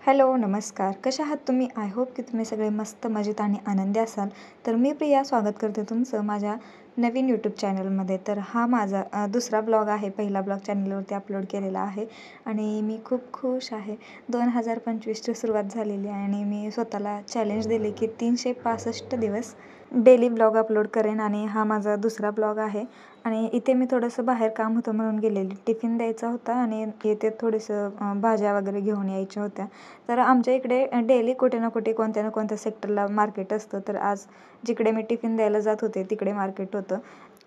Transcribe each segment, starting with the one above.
Hello, नमस्कार. कशा आहात तुम्ही? आय होप की तुम्ही सगळे मस्त, मजेत आणि आनंदी असाल. तर मी प्रिया स्वागत करते तुमचं माझ्या नवीन यूट्यूब चॅनलमध्ये. तर हा माझा दुसरा ब्लॉग आहे. पहिला ब्लॉग चॅनलवरती अपलोड केलेला आहे आणि मी खूप खुश आहे. 2025ची सुरुवात झालेली आहे आणि मी स्वतःला चॅलेंज दिले की 365 दिवस डेली ब्लॉग अपलोड करेन आणि हा माझा दुसरा ब्लॉग आहे. आणि इथे मी थोडंसं बाहेर काम होतं म्हणून गेलेली. टिफिन द्यायचा होता आणि येथे थोडंसं भाज्या वगैरे घेऊन यायच्या होत्या. तर आमच्या इकडे डेली कुठे ना कुठे कोणत्या ना कोणत्या सेक्टरला मार्केट असतं. तर आज जिकडे मी टिफिन द्यायला जात होते तिकडे मार्केट होतं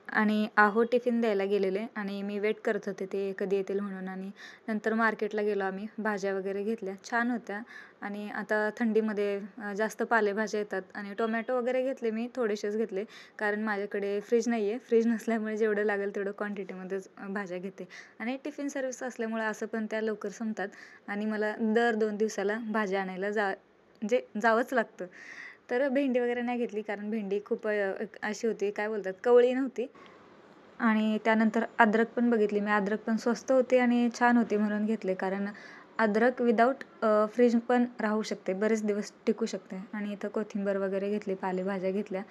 आणि आहो टिफिन द्यायला गेलेले आणि मी वेट करत होते ते कधी येतील म्हणून. आणि नंतर मार्केटला गेलो आम्ही. भाज्या वगैरे घेतल्या, छान होत्या. आणि आता थंडीमध्ये जास्त पालेभाज्या येतात आणि टोमॅटो वगैरे घेतले मी, थोडेसेच घेतले कारण माझ्याकडे फ्रीज नाही आहे. फ्रीज नसल्यामुळे जेवढं लागेल तेवढं क्वांटिटीमध्येच भाज्या घेते. आणि टिफिन सर्व्हिस असल्यामुळे असं पण त्या लवकर संपतात आणि मला दर 2 दिवसाला भाज्या आणायला म्हणजे जावंच लागतं. तर भेंडी वगैरे नाही घेतली कारण भेंडी खूप अशी होती, काय बोलतात, कवळी नव्हती. आणि त्यानंतर अद्रक पण बघितली मी. अद्रक पण स्वस्त होती आणि छान होती म्हणून घेतले कारण अद्रक विदाऊट फ्रीज पण राहू शकते, बरेच दिवस टिकू शकते. आणि इथं कोथिंबीर वगैरे घेतली, पालेभाज्या घेतल्या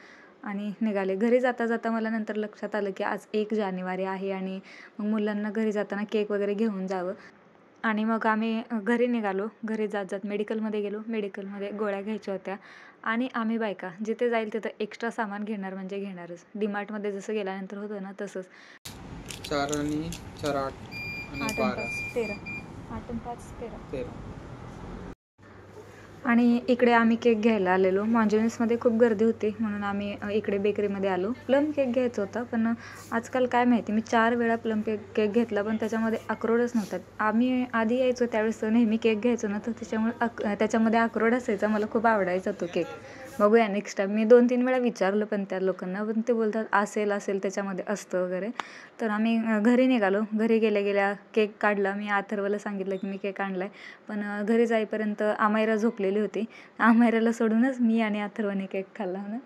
आणि निघाले. घरी जाता जाता मला नंतर लक्षात आलं की आज 1 जानेवारी आहे आणि मग मुलांना घरी जाताना केक वगैरे घेऊन जावं. आणि मग आम्ही घरी निघालो. घरी जात जात मेडिकलमध्ये गेलो. मेडिकलमध्ये गोळ्या घ्यायच्या होत्या आणि आम्ही बायका जिथे जाईल तिथं एक्स्ट्रा सामान घेणार म्हणजे घेणारच. डीमार्टमध्ये जसं गेल्यानंतर होतं ना तसंच. 4 आणि 4 8 आणि 8 आणि 12 5 13. 8 आणि 5 13. 13. आणि इकडे आम्ही केक घ्यायला आलेलो. मॉन्जिनिसमध्ये खूप गर्दी होती म्हणून आम्ही इकडे बेकरीमध्ये आलो. प्लम केक घ्यायचा होता पण आजकाल काय माहिती मी 4 वेळा प्लम केक घेतला पण त्याच्यामध्ये अक्रोडच नव्हता. आम्ही आधी यायचो त्यावेळेस नेहमी केक घ्यायचो ना, तर त्याच्यामुळे त्याच्यामध्ये अक्रोड असायचा. मला खूप आवडायचा तो केक. बघूया नेक्स्ट टाईम. मी 2-3 वेळा विचारलं पण त्या लोकांना, पण ते बोलतात असेल त्याच्यामध्ये असतं वगैरे. तर आम्ही घरी निघालो. घरी गेल्या केक काढला. मी अथर्वला सांगितलं की मी केक आणला आहे. पण घरी जाईपर्यंत अमायरा झोपलेली होती. अमायराला सोडूनच मी आणि अथर्वने केक खाल्ला ना.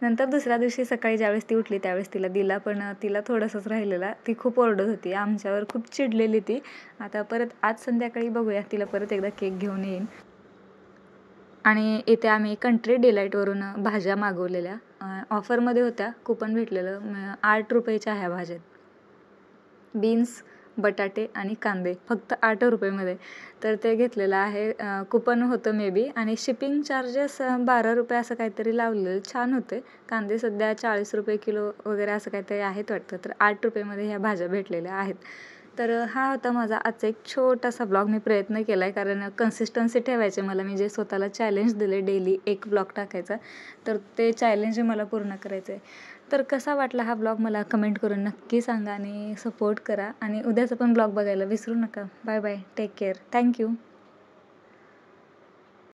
नंतर दुसऱ्या दिवशी सकाळी ज्यावेळेस ती उठली त्यावेळेस तिला दिला, पण तिला थोडंसंच राहिलेला. ती खूप ओरडत होती. आमच्यावर खूप चिडलेली ती. आता परत आज संध्याकाळी बघूया, तिला परत एकदा केक घेऊन येईन. आणि इथे आम्ही कंट्री डिलाईटवरून भाज्या मागवलेल्या. ऑफरमध्ये होत्या, कुपन भेटलेलं. 8 रुपयेच्या ह्या भाज्या. बीन्स, बटाटे आणि कांदे फक्त 8 रुपयेमध्ये. तर ते घेतलेलं आहे. कुपन होतं मे बी आणि शिपिंग चार्जेस 12 रुपये असं काहीतरी लावलेलं. छान होते. कांदे सध्या 40 रुपये किलो वगैरे असं काहीतरी आहेत वाटतं. तर 8 रुपयेमध्ये ह्या भाज्या भेटलेल्या आहेत. तर हा होता माझा आजचा एक छोटासा ब्लॉग. मी प्रयत्न केला आहे कारण कन्सिस्टन्सी ठेवायचे मला. मी जे स्वतःला चॅलेंज दिले डेली एक ब्लॉग टाकायचा, तर ते चॅलेंज मला पूर्ण करायचं आहे. तर कसा वाटला हा ब्लॉग मला कमेंट करून नक्की सांगा आणि सपोर्ट करा आणि उद्याचा पण ब्लॉग बघायला विसरू नका. Bye bye. Take care. Thank you.